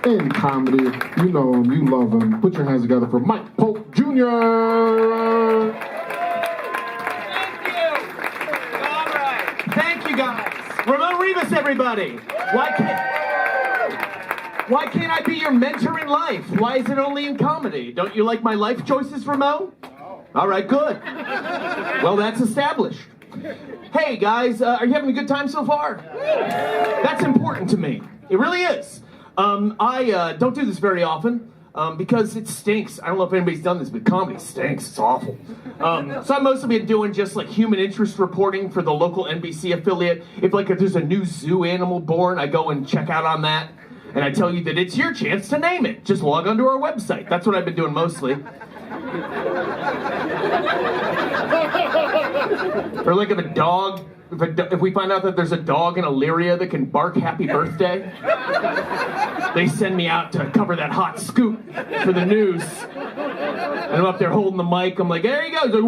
in comedy. You know him, you love him. Put your hands together for Mike Polk Jr. Thank you. All right. Thank you, guys. Ramon Rivas, everybody. Why can't I be your mentor in life? Why is it only in comedy? Don't you like my life choices, Ramon? All right, good. Well, that's established. Hey, guys, are you having a good time so far? That's important to me. It really is. I don't do this very often because it stinks. I don't know if anybody's done this, but comedy stinks. It's awful. So I've mostly been doing just like human interest reporting for the local NBC affiliate. If there's a new zoo animal born, I go and check out on that. And I tell you that it's your chance to name it. Just log onto our website. That's what I've been doing mostly. Or like if we find out that there's a dog in Illyria that can bark happy birthday, they send me out to cover that hot scoop for the news. And I'm up there holding the mic. I'm like, there you go. He's like,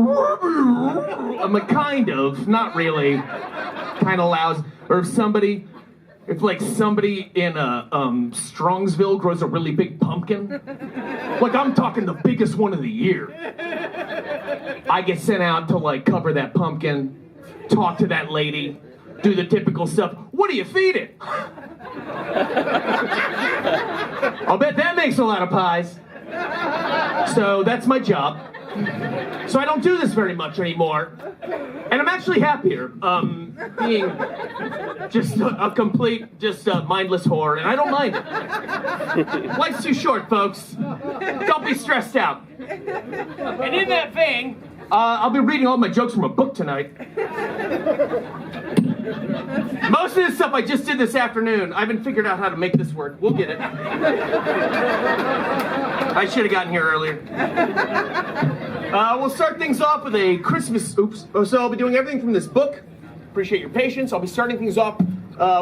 I'm like, kind of, not really. Kind of loud. Or if somebody in Strongsville grows a really big pumpkin, like I'm talking the biggest one of the year, I get sent out to cover that pumpkin, talk to that lady, do the typical stuff. What do you feed it? I'll bet that makes a lot of pies. So that's my job. So I don't do this very much anymore. And I'm actually happier being just a complete, mindless whore, and I don't mind it. Life's too short, folks. Don't be stressed out. And in that vein, I'll be reading all my jokes from a book tonight. Most of this stuff I just did this afternoon. I haven't figured out how to make this work. We'll get it. I should have gotten here earlier. We'll start things off with a Christmas... So I'll be doing everything from this book. Appreciate your patience. I'll be starting things off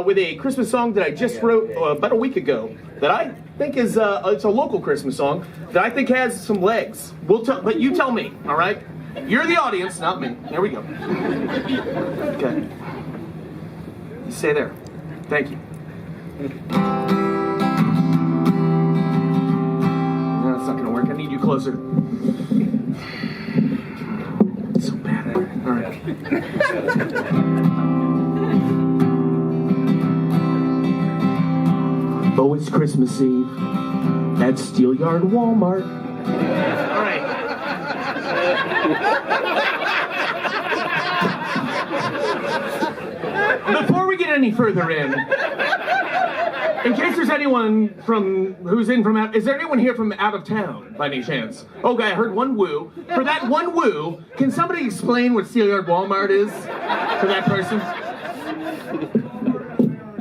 with a Christmas song that I just wrote about a week ago that I think is it's a local Christmas song that I think has some legs. But you tell me, all right? You're the audience, not me. Here we go. Okay. You stay there. Thank you. No, it's not going to work. I need you closer. It's so bad at it. All right. Oh, it's Christmas Eve at Steelyard Walmart. All right. Before we get any further in case there's anyone is there anyone here from out of town by any chance? Okay, I heard one woo. For that one woo, can somebody explain what Steelyard Walmart is for that person?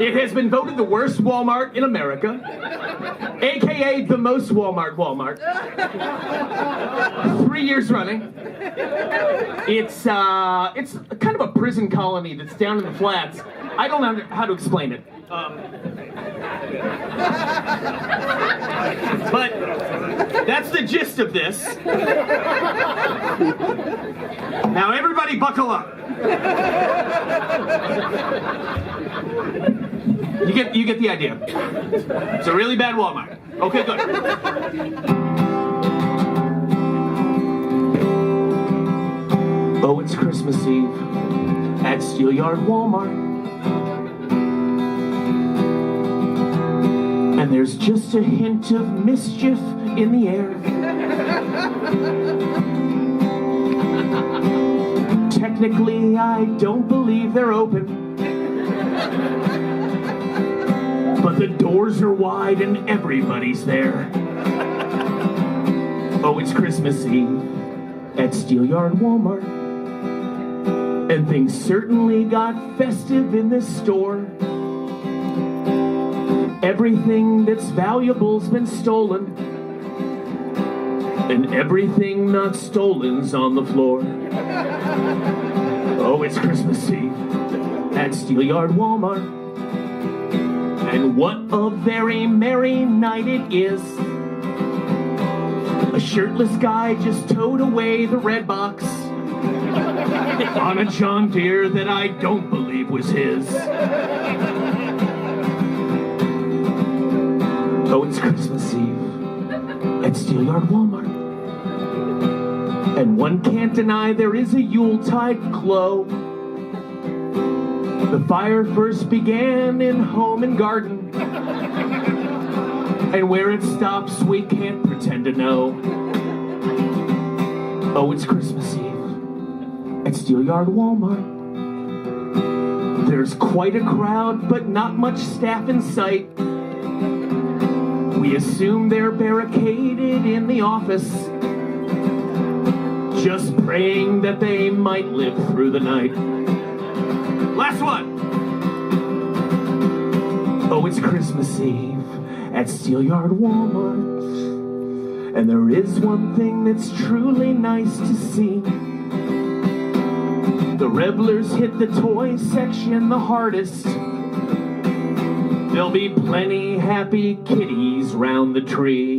It has been voted the worst Walmart in America, aka the most Walmart. 3 years running. It's kind of a prison colony that's down in the flats. I don't know how to explain it. But that's the gist of this. Now everybody buckle up. You get the idea. It's a really bad Walmart. Okay, good. Oh, it's Christmas Eve at Steelyard Walmart. And there's just a hint of mischief in the air. Technically, I don't believe they're open. But the doors are wide and everybody's there. Oh, it's Christmas Eve at Steelyard Walmart. And things certainly got festive in this store. Everything that's valuable's been stolen. And everything not stolen's on the floor. Oh, it's Christmas Eve at Steelyard Walmart. And what a very merry night it is. A shirtless guy just towed away the red box on a John Deere that I don't believe was his. Oh, it's Christmas Eve at Steelyard Walmart. And one can't deny there is a Yuletide glow. The fire first began in home and garden, and where it stops we can't pretend to know. Oh, it's Christmas Eve at Steelyard Walmart. There's quite a crowd, but not much staff in sight. We assume they're barricaded in the office, just praying that they might live through the night. Last one. Oh, it's Christmas Eve at Steelyard Walmart. And there is one thing that's truly nice to see. The revelers hit the toy section the hardest. There'll be plenty happy kitties round the tree.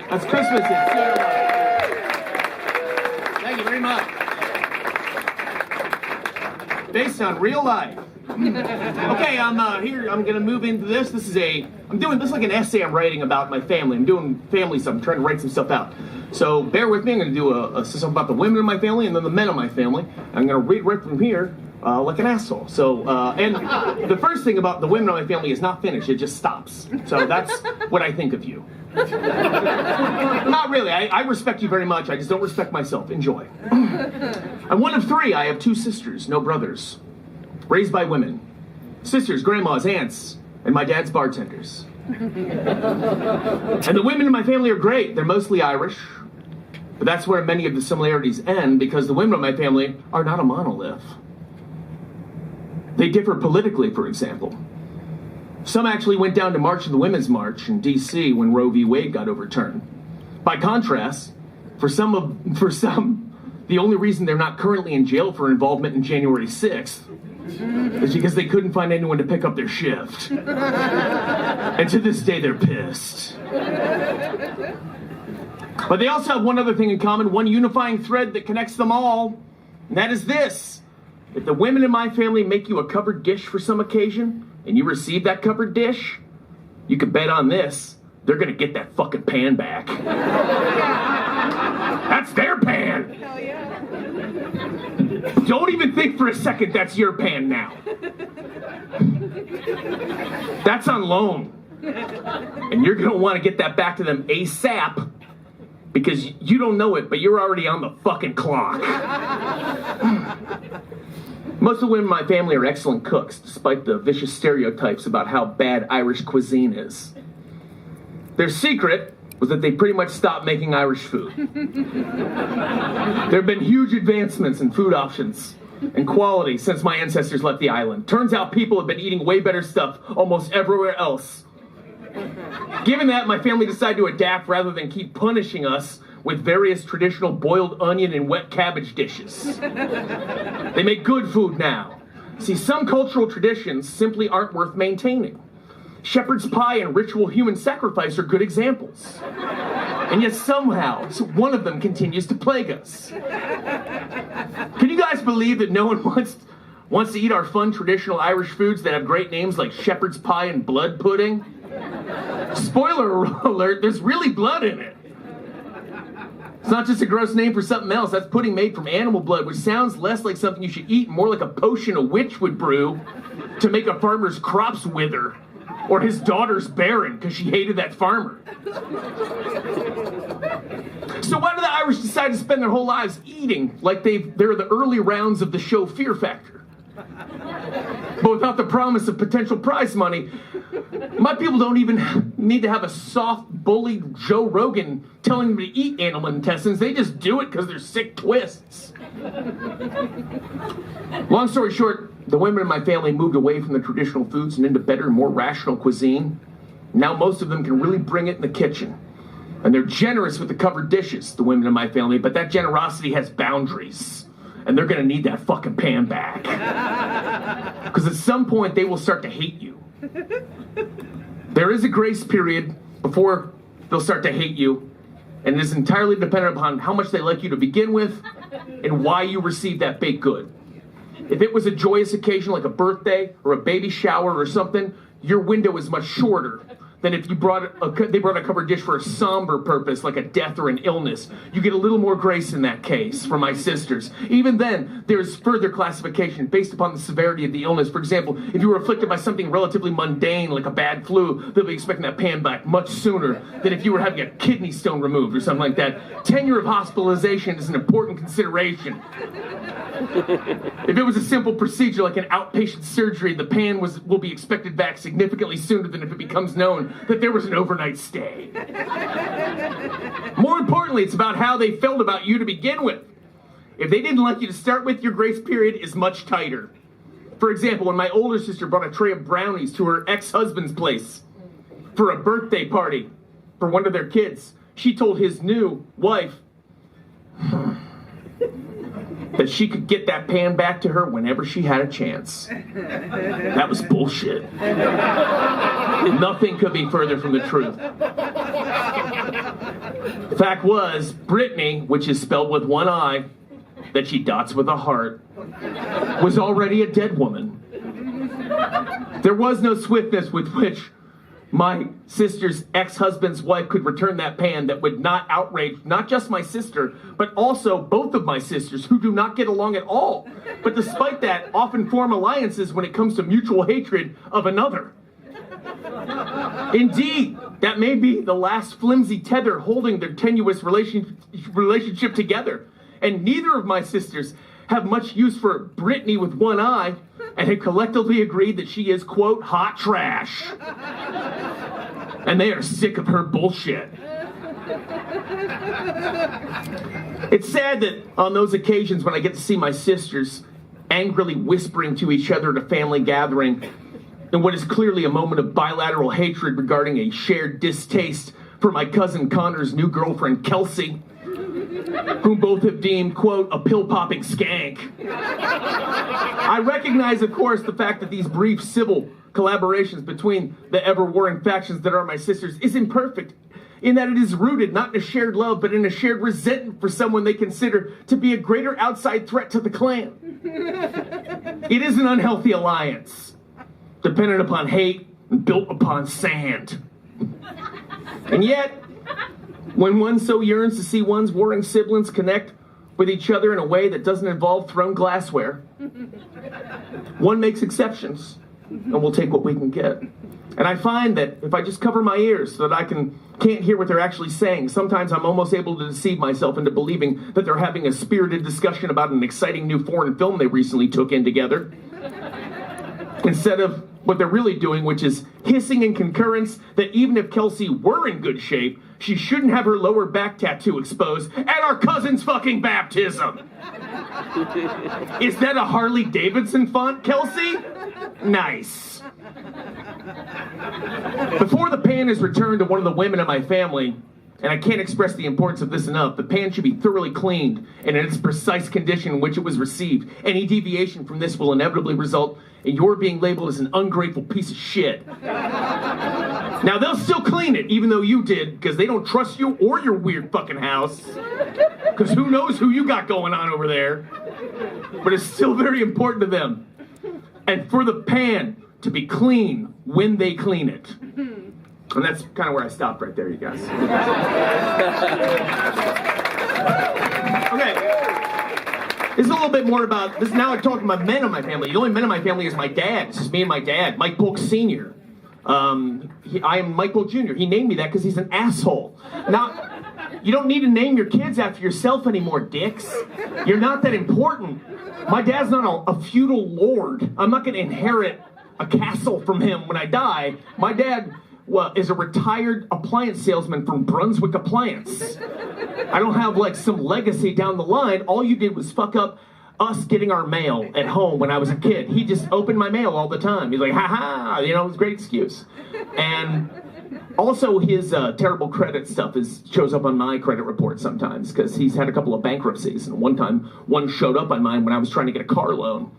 That's Christmas in Steelyard. Thank you very much. Based on real life. Okay, I'm here. I'm gonna move into this. I'm doing this like an essay I'm writing about my family. I'm doing family stuff. I'm trying to write some stuff out. So bear with me. I'm gonna do something about the women in my family and then the men in my family. I'm gonna read right from here like an asshole. So and the first thing about the women in my family is not finished. It just stops. So that's what I think of you. Not really. I respect you very much. I just don't respect myself. Enjoy. I'm one of three. I have two sisters, no brothers. Raised by women. Sisters, grandmas, aunts, and my dad's bartenders. And the women in my family are great. They're mostly Irish. But that's where many of the similarities end, because the women of my family are not a monolith. They differ politically, for example. Some actually went down to march in the Women's March in D.C. when Roe v. Wade got overturned. By contrast, for some, the only reason they're not currently in jail for involvement in January 6th is because they couldn't find anyone to pick up their shift. And to this day, they're pissed. But they also have one other thing in common, one unifying thread that connects them all, and that is this. If the women in my family make you a covered dish for some occasion, and you receive that covered dish, you can bet on this, they're gonna get that fucking pan back. That's their pan! Hell yeah. Don't even think for a second that's your pan now. That's on loan. And you're gonna wanna get that back to them ASAP, because you don't know it, but you're already on the fucking clock. Most of the women in my family are excellent cooks, despite the vicious stereotypes about how bad Irish cuisine is. Their secret was that they pretty much stopped making Irish food. There have been huge advancements in food options and quality since my ancestors left the island. Turns out people have been eating way better stuff almost everywhere else. Given that, my family decided to adapt rather than keep punishing us with various traditional boiled onion and wet cabbage dishes. They make good food now. See, some cultural traditions simply aren't worth maintaining. Shepherd's pie and ritual human sacrifice are good examples. And yet somehow, one of them continues to plague us. Can you guys believe that no one wants to eat our fun traditional Irish foods that have great names like shepherd's pie and blood pudding? Spoiler alert, there's really blood in it. It's not just a gross name for something else. That's pudding made from animal blood, which sounds less like something you should eat, more like a potion a witch would brew to make a farmer's crops wither, or his daughter's barren because she hated that farmer. So why do the Irish decide to spend their whole lives eating like they're the early rounds of the show Fear Factor? But without the promise of potential prize money, my people don't even need to have a soft, bullied Joe Rogan telling them to eat animal intestines. They just do it because they're sick twists. Long story short, the women in my family moved away from the traditional foods and into better, more rational cuisine. Now most of them can really bring it in the kitchen. And they're generous with the covered dishes, the women in my family, but that generosity has boundaries. And they're gonna need that fucking pan back. Because at some point, they will start to hate you. There is a grace period before they'll start to hate you, and it is entirely dependent upon how much they like you to begin with and why you received that baked good. If it was a joyous occasion like a birthday or a baby shower or something, your window is much shorter than if they brought a covered dish for a somber purpose like a death or an illness. You get a little more grace in that case for my sisters. Even then, there's further classification based upon the severity of the illness. For example, if you were afflicted by something relatively mundane like a bad flu, they'll be expecting that pan back much sooner than if you were having a kidney stone removed or something like that. Tenure of hospitalization is an important consideration. If it was a simple procedure like an outpatient surgery, the pan will be expected back significantly sooner than if it becomes known that there was an overnight stay. More importantly, it's about how they felt about you to begin with. If they didn't like you to start with, your grace period is much tighter. For example, when my older sister brought a tray of brownies to her ex-husband's place for a birthday party for one of their kids, she told his new wife that she could get that pan back to her whenever she had a chance. That was bullshit. Nothing could be further from the truth. The fact was, Brittany, which is spelled with one I, that she dots with a heart, was already a dead woman. There was no swiftness with which my sister's ex-husband's wife could return that pan that would not outrage not just my sister, but also both of my sisters, who do not get along at all, but despite that, often form alliances when it comes to mutual hatred of another. Indeed, that may be the last flimsy tether holding their tenuous relationship together, and neither of my sisters have much use for Brittany with one eye, and have collectively agreed that she is, quote, hot trash. And they are sick of her bullshit. It's sad that on those occasions when I get to see my sisters angrily whispering to each other at a family gathering, in what is clearly a moment of bilateral hatred regarding a shared distaste for my cousin Connor's new girlfriend, Kelsey, whom both have deemed, quote, a pill-popping skank. I recognize, of course, the fact that these brief civil collaborations between the ever-warring factions that are my sisters is imperfect, in that it is rooted not in a shared love, but in a shared resentment for someone they consider to be a greater outside threat to the clan. It is an unhealthy alliance, dependent upon hate and built upon sand. And yet, when one so yearns to see one's warring siblings connect with each other in a way that doesn't involve thrown glassware, one makes exceptions, and we'll take what we can get. And I find that if I just cover my ears so that I can't hear what they're actually saying, sometimes I'm almost able to deceive myself into believing that they're having a spirited discussion about an exciting new foreign film they recently took in together, instead of what they're really doing, which is hissing in concurrence that even if Kelsey were in good shape, she shouldn't have her lower back tattoo exposed at our cousin's fucking baptism. Is that a Harley Davidson font, Kelsey? Nice. Before the pan is returned to one of the women in my family, and I can't express the importance of this enough, the pan should be thoroughly cleaned and in its precise condition in which it was received. Any deviation from this will inevitably result in your being labeled as an ungrateful piece of shit. Now, they'll still clean it, even though you did, because they don't trust you or your weird fucking house. Because who knows who you got going on over there. But it's still very important to them. And for the pan to be clean when they clean it. And that's kind of where I stopped right there, you guys. Okay. This is a little bit more about this. Now I'm talking about men in my family. The only men in my family is my dad. It's just me and my dad, Mike Polk Sr. I am Mike Polk Jr. He named me that because he's an asshole. Now, you don't need to name your kids after yourself anymore, dicks. You're not that important. My dad's not a feudal lord. I'm not going to inherit a castle from him when I die. My dad is a retired appliance salesman from Brunswick Appliance. I don't have like some legacy down the line. All you did was fuck up us getting our mail at home when I was a kid. He just opened my mail all the time. He's like, ha ha, it was a great excuse. And also his terrible credit stuff shows up on my credit report sometimes because he's had a couple of bankruptcies. And one time, one showed up on mine when I was trying to get a car loan.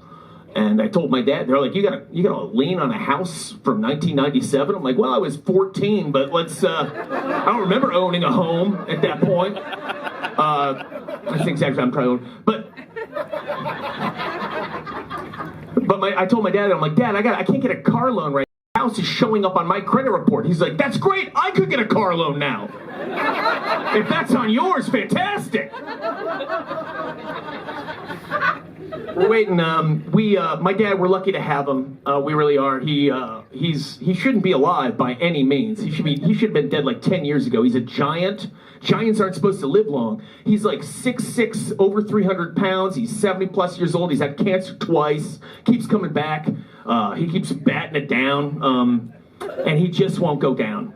And I told my dad, they're like, you got a lien on a house from 1997? I'm like, well, I was 14, but I don't remember owning a home at that point. I think exactly I'm probably old. But But I told my dad, I'm like, Dad, I can't get a car loan right now. The house is showing up on my credit report. He's like, that's great. I could get a car loan now. If that's on yours, fantastic. We're waiting. My dad, we're lucky to have him. We really are. He shouldn't be alive by any means. He should have been dead like 10 years ago. He's a giant. Giants aren't supposed to live long. He's like 6'6", over 300 pounds. He's 70 plus years old. He's had cancer twice. Keeps coming back. He keeps batting it down. And he just won't go down.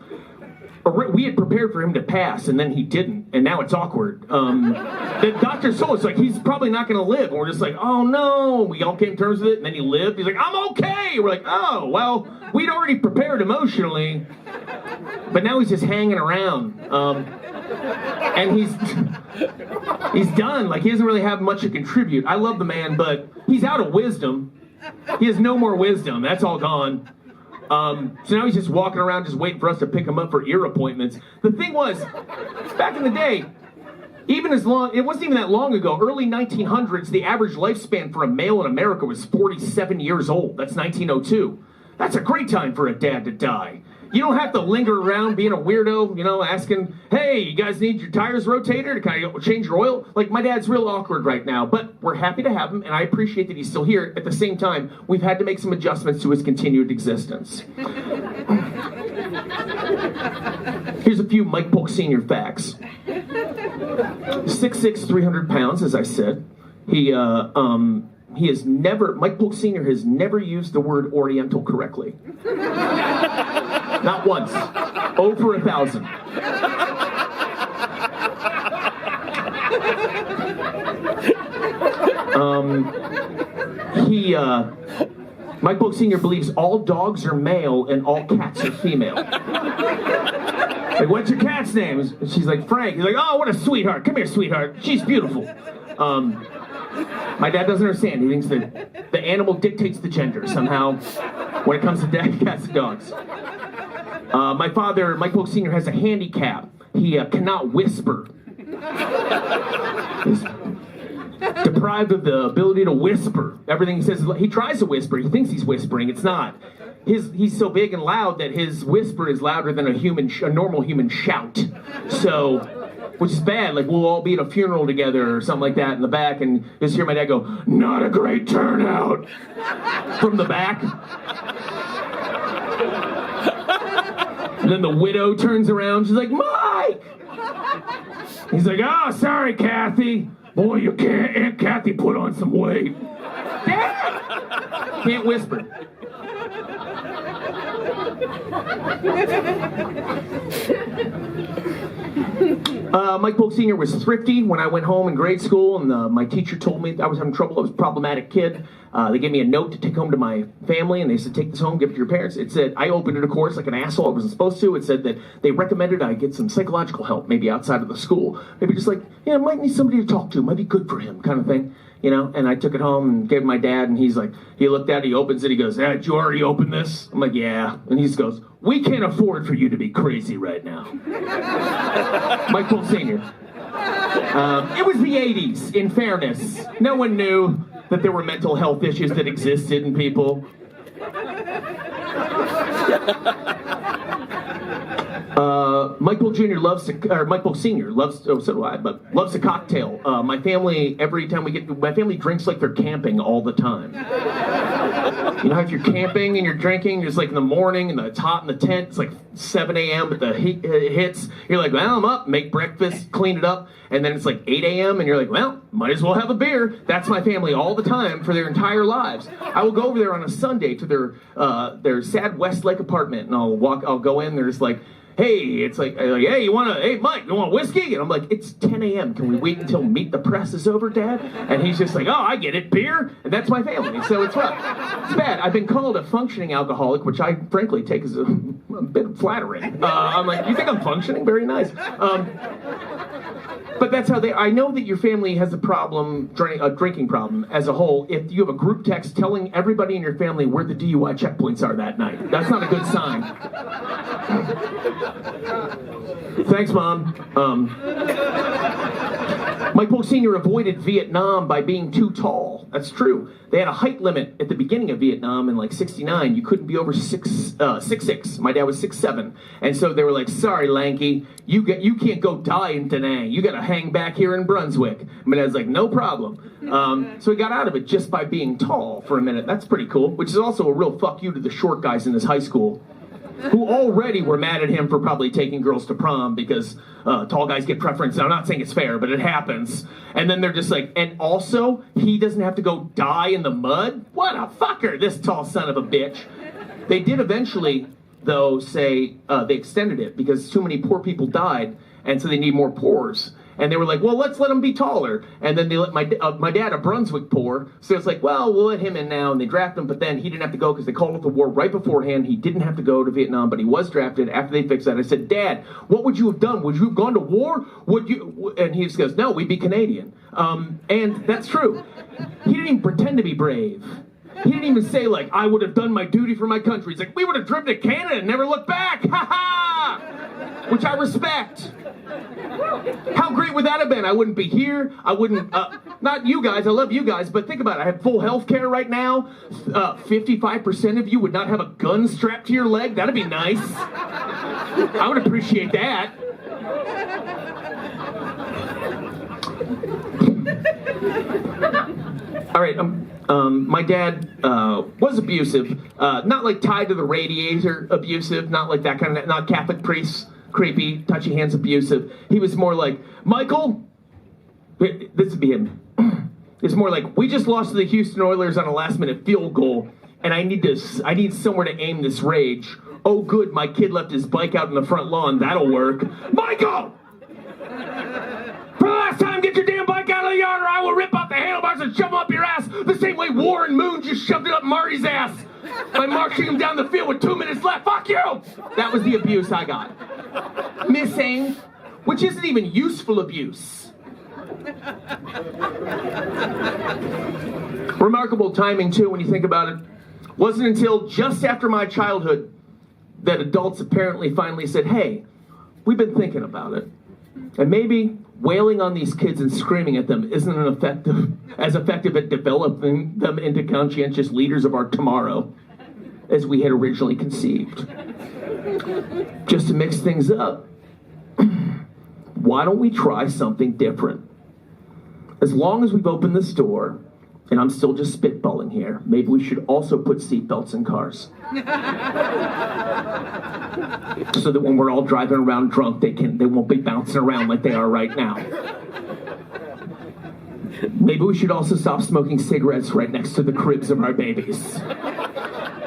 We had prepared for him to pass, and then he didn't, and now it's awkward. The doctor told us, like, he's probably not going to live. And we're just like, oh, no. We all came to terms with it, and then he lived. He's like, I'm okay. We're like, oh, well, we'd already prepared emotionally, but now he's just hanging around. And he's done. Like, he doesn't really have much to contribute. I love the man, but he's out of wisdom. He has no more wisdom. That's all gone. So now he's just walking around just waiting for us to pick him up for ear appointments. The thing was, back in the day, it wasn't even that long ago, early 1900s, the average lifespan for a male in America was 47 years old. That's 1902. That's a great time for a dad to die. You don't have to linger around being a weirdo, asking, hey, you guys need your tires rotated to kind of change your oil? Like, my dad's real awkward right now, but we're happy to have him, and I appreciate that he's still here. At the same time, we've had to make some adjustments to his continued existence. Here's a few Mike Polk Sr. facts. 6'6", 300 pounds, as I said. Mike Polk Sr. has never used the word Oriental correctly. Not once. 0 for 1,000. Mike Polk Sr. believes all dogs are male and all cats are female. Like, what's your cat's name? And she's like, Frank. He's like, oh, what a sweetheart. Come here, sweetheart. She's beautiful. My dad doesn't understand. He thinks that the animal dictates the gender somehow when it comes to cats and dogs. My father, Mike Polk Sr., has a handicap. He cannot whisper. He's deprived of the ability to whisper. Everything he says, he tries to whisper. He thinks he's whispering. It's not. He's so big and loud that his whisper is louder than a normal human shout. So, which is bad. Like, we'll all be at a funeral together or something like that in the back, and just hear my dad go, not a great turnout, from the back. And then the widow turns around. She's like, Mike! He's like, oh, sorry, Kathy. Boy, your Aunt Kathy put on some weight. Dad! Can't whisper. Mike Polk Sr. was thrifty when I went home in grade school, and my teacher told me I was having trouble. I was a problematic kid. They gave me a note to take home to my family, and they said, take this home, give it to your parents. It said, I opened it, of course, like an asshole. I wasn't supposed to. It said that they recommended I get some psychological help, maybe outside of the school. Maybe just like, yeah, might need somebody to talk to. Might be good for him, kind of thing. And I took it home and gave it to my dad, and he's like, he looked at it, he opens it, he goes, did you already open this? I'm like, yeah. And he just goes, we can't afford for you to be crazy right now. Mike Polk Sr. It was the 80s, in fairness. No one knew that there were mental health issues that existed in people. Mike Polk Jr. Mike Polk Sr. loves, so do I, but loves a cocktail. My family, my family drinks like they're camping all the time. You know, if you're camping and you're drinking, it's like in the morning and it's hot in the tent, it's like 7 a.m., but the heat hits, you're like, well, I'm up, make breakfast, clean it up, and then it's like 8 a.m., and you're like, well, might as well have a beer. That's my family all the time for their entire lives. I will go over there on a Sunday to their sad Westlake apartment, and I'll go in, there's like, hey, it's like, hey, hey, Mike, you want whiskey? And I'm like, it's 10 a.m. Can we wait until Meet the Press is over, Dad? And he's just like, oh, I get it, beer? And that's my family, so it's rough. It's bad. I've been called a functioning alcoholic, which I frankly take as a bit flattering. I'm like, you think I'm functioning? Very nice. But that's how I know that your family has a problem, a drinking problem as a whole, if you have a group text telling everybody in your family where the DUI checkpoints are that night. That's not a good sign. Thanks, Mom. Mike Polk Sr. avoided Vietnam by being too tall. that's true. They had a height limit at the beginning of Vietnam in like '69. You couldn't be over 6'6". My dad was 6'7", and so they were like, "Sorry, lanky, you can't go die in Da Nang. You got to hang back here in Brunswick." My dad's like, "No problem." So he got out of it just by being tall for a minute. That's pretty cool. Which is also a real fuck you to the short guys in this high school, who already were mad at him for probably taking girls to prom because tall guys get preference. Now, I'm not saying it's fair, but it happens. And then they're just like, and also, he doesn't have to go die in the mud? What a fucker, this tall son of a bitch. They did eventually, though, say they extended it because too many poor people died, and so they need more poors. And they were like, well, let's let him be taller. And then they let my dad, a Brunswick poor, so it's like, well, we'll let him in now. And they draft him, but then he didn't have to go because they called off the war right beforehand. He didn't have to go to Vietnam, but he was drafted after they fixed that. I said, Dad, what would you have done? Would you have gone to war? Would you? And he just goes, no, we'd be Canadian. And that's true. He didn't even pretend to be brave. He didn't even say, like, I would have done my duty for my country. He's like, we would have driven to Canada and never looked back. Ha ha! Which I respect. How great would that have been? I wouldn't be here. I wouldn't, not you guys, I love you guys, but think about it. I have full health care right now. 55% of you would not have a gun strapped to your leg. That'd be nice. I would appreciate that. All right, my dad was abusive. Not like tied to the radiator abusive, not like that kind of, not Catholic priests. Creepy, touchy hands abusive. He was more like, Michael, this would be him. It's more like, we just lost to the Houston Oilers on a last-minute field goal, and I need somewhere to aim this rage. Oh, good, my kid left his bike out in the front lawn. That'll work. Michael! For the last time, get your damn bike out of the yard, or I will rip off the handlebars and shove them up your ass the same way Warren Moon just shoved it up Marty's ass by marching him down the field with 2 minutes left. Fuck you! That was the abuse I got. Missing, which isn't even useful abuse. Remarkable timing, too, when you think about it. Wasn't until just after my childhood that adults apparently finally said, hey, we've been thinking about it. And maybe wailing on these kids and screaming at them isn't as effective at developing them into conscientious leaders of our tomorrow as we had originally conceived. Just to mix things up, why don't we try something different? As long as we've opened this door, and I'm still just spitballing here, maybe we should also put seatbelts in cars. So that when we're all driving around drunk, they won't be bouncing around like they are right now. Maybe we should also stop smoking cigarettes right next to the cribs of our babies.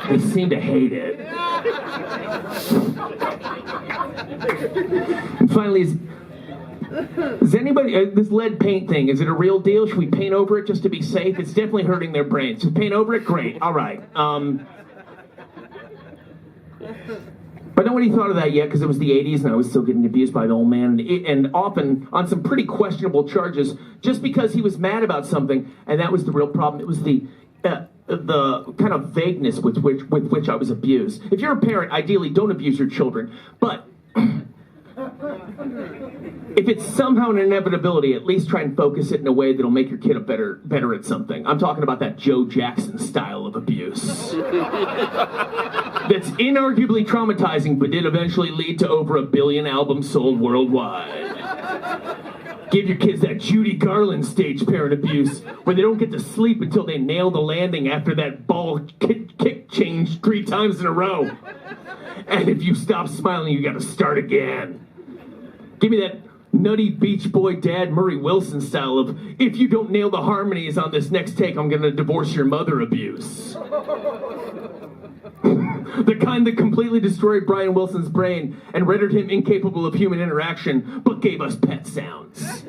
They seem to hate it. And finally, is anybody, this lead paint thing, is it a real deal? Should we paint over it just to be safe? It's definitely hurting their brains. So paint over it? Great. All right. But nobody thought of that yet because it was the 80s and I was still getting abused by the old man. And often on some pretty questionable charges just because he was mad about something. And that was the real problem. It was the kind of vagueness with which I was abused. If you're a parent, ideally don't abuse your children. But if it's somehow an inevitability, at least try and focus it in a way that'll make your kid better at something. I'm talking about that Joe Jackson style of abuse. That's inarguably traumatizing, but did eventually lead to over 1 billion albums sold worldwide. Give your kids that Judy Garland stage parent abuse, where they don't get to sleep until they nail the landing after that ball kick change 3 times in a row. And if you stop smiling, you gotta start again. Give me that nutty Beach Boy Dad Murray Wilson style of, if you don't nail the harmonies on this next take, I'm gonna divorce your mother abuse. The kind that completely destroyed Brian Wilson's brain and rendered him incapable of human interaction, but gave us pet sounds.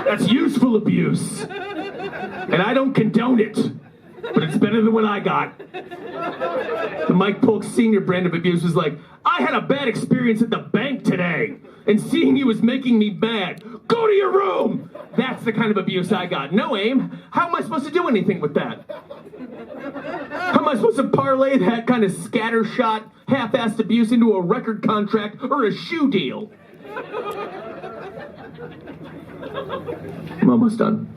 That's useful abuse. And I don't condone it. But it's better than what I got. The Mike Polk Sr. brand of abuse was like, I had a bad experience at the bank today, and seeing you was making me mad. Go to your room! That's the kind of abuse I got. No aim. How am I supposed to do anything with that? How am I supposed to parlay that kind of scattershot, half-assed abuse into a record contract or a shoe deal? I'm almost done.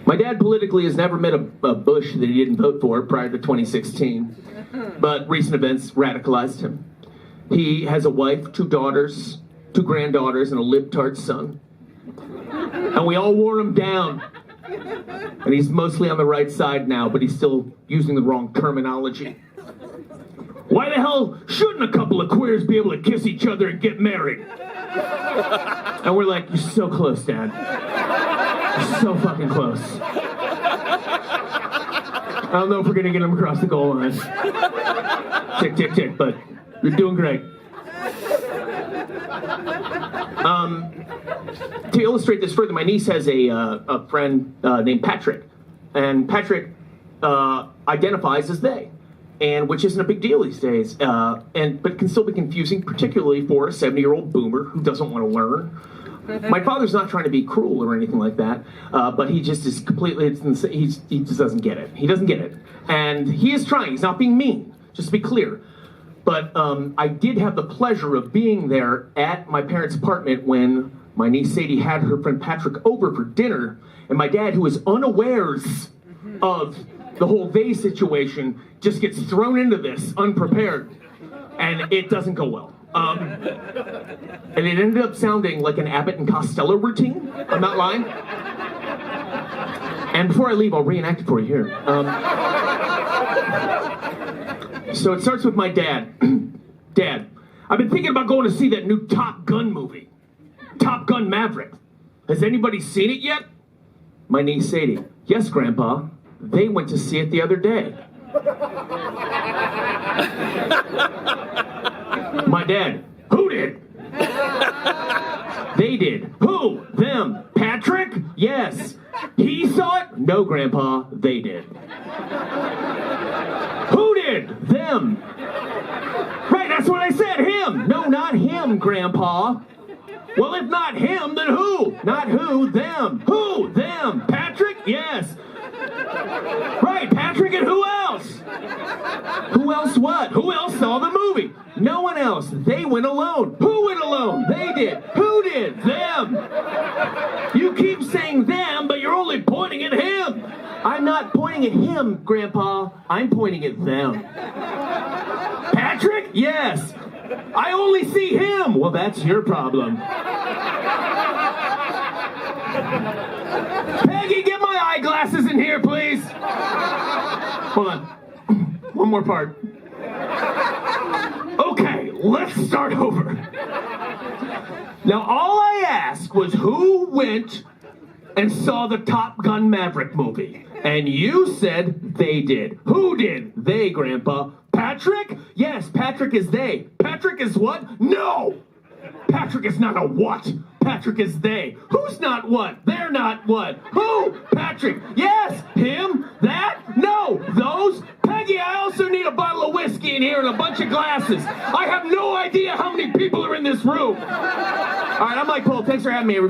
My dad politically has never met a Bush that he didn't vote for prior to 2016, but recent events radicalized him. He has a wife, 2 daughters, 2 granddaughters, and a libtard son. And we all wore him down. And he's mostly on the right side now, but he's still using the wrong terminology. Why the hell shouldn't a couple of queers be able to kiss each other and get married? And we're like, you're so close, Dad. You're so fucking close. I don't know if we're gonna get him across the goal line. Tick, tick, tick, but you're doing great. To illustrate this further, my niece has a friend named Patrick, and Patrick identifies as they, and which isn't a big deal these days, but can still be confusing, particularly for a 70-year-old boomer who doesn't want to learn. My father's not trying to be cruel or anything like that, but he just is completely, he just doesn't get it. He doesn't get it. And he is trying, he's not being mean, just to be clear. But I did have the pleasure of being there at my parents' apartment when my niece Sadie had her friend Patrick over for dinner, and my dad, who is unawares of the whole they situation, just gets thrown into this unprepared, and it doesn't go well. And it ended up sounding like an Abbott and Costello routine. I'm not lying. And before I leave, I'll reenact it for you here. So it starts with my dad. Dad, I've been thinking about going to see that new Top Gun movie. Top Gun Maverick. Has anybody seen it yet? My niece Sadie. Yes, Grandpa. They went to see it the other day. My dad. Who did? They did. Who? Them. Patrick? Yes. He saw it? No, Grandpa. They did. Who did? Them. Right, that's what I said. Him. No, not him, Grandpa. Well, if not him, then who? Not who, them. Who? Them. Patrick? Yes. Right, Patrick, and who else? Who else what? Who else saw the movie? No one else. They went alone. Who went alone? They did. Who did? Them. You keep saying them, but you're only pointing at him. I'm not pointing at him, Grandpa. I'm pointing at them. Patrick? Yes. I only see him. Well, that's your problem. Peggy, get my eyeglasses in here, please. Hold on. One more part. Okay, let's start over. Now, all I asked was who went and saw the Top Gun Maverick movie. And you said they did. Who did? They, Grandpa. Patrick? Yes, Patrick is they. Patrick is what? No! Patrick is not a what? Patrick is they. Who's not what? They're not what? Who? Patrick. Yes, him, that, no, those. Peggy, I also need a bottle of whiskey in here and a bunch of glasses. I have no idea how many people are in this room. All right, I'm Mike Polk. Thanks for having me, everybody.